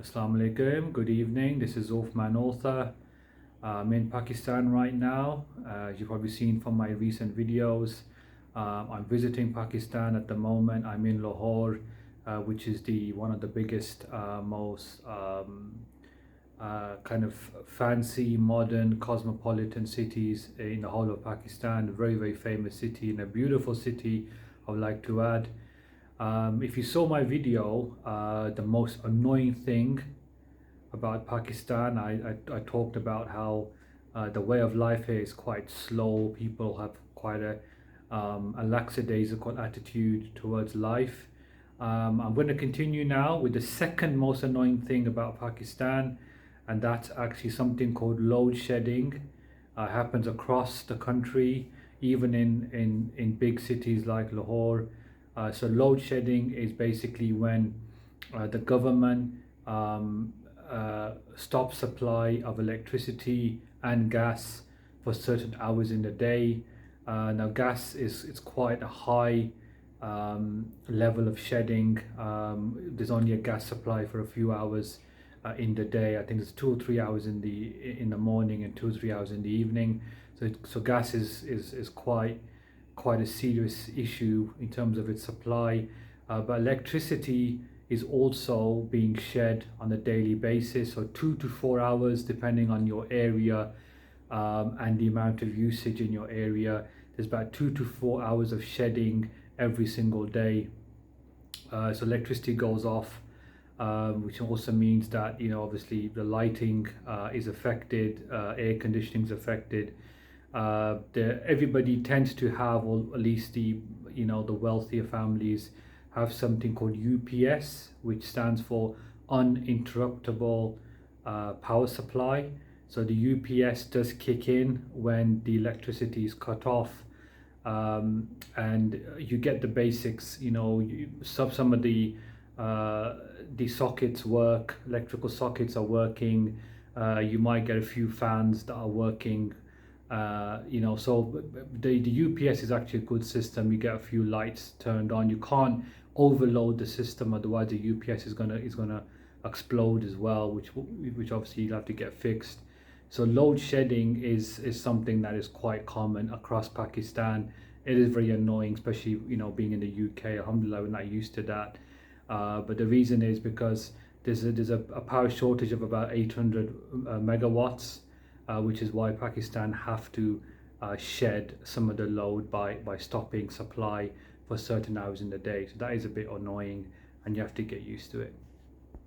Assalamu alaikum, good evening. This is Uthman Author. I'm in Pakistan right now. As you've probably seen from my recent videos, I'm visiting Pakistan at the moment. I'm in Lahore, which is the one of the biggest, most kind of fancy, modern, cosmopolitan cities in the whole of Pakistan. A very, very famous city and a beautiful city, I would like to add. If you saw my video, the most annoying thing about Pakistan, I talked about how the way of life here is quite slow. People have quite a lackadaisical attitude towards life. I'm going to continue now with the second most annoying thing about Pakistan, and that's actually something called load shedding. Happens across the country, even in big cities like Lahore. So load shedding is basically when the government stops supply of electricity and gas for certain hours in the day. Now gas is quite a high level of shedding. There's only a gas supply for a few hours in the day. I think there's 2 or 3 hours in the morning and 2 or 3 hours in the evening. So gas is quite a serious issue in terms of its supply, but electricity is also being shed on a daily basis, so 2 to 4 hours depending on your area and the amount of usage in your area. There's about 2 to 4 hours of shedding every single day. So electricity goes off, which also means that, you know, obviously the lighting is affected, air conditioning is affected. Everybody tends to have, or at least the wealthier families have something called UPS, which stands for uninterruptible power supply. So the UPS does kick in when the electricity is cut off, and you get the basics. You know, some of the sockets work, electrical sockets are working. You might get a few fans that are working. So the UPS is actually a good system. You get a few lights turned on. You can't overload the system, otherwise the UPS is gonna explode as well, which obviously you'll have to get fixed. So load shedding is something that is quite common across Pakistan. It is very annoying, especially being in the UK. Alhamdulillah, we're not used to that. But the reason is because there's a power shortage of about 800 megawatts. Which is why Pakistan have to shed some of the load by stopping supply for certain hours in the day. So that is a bit annoying and you have to get used to it.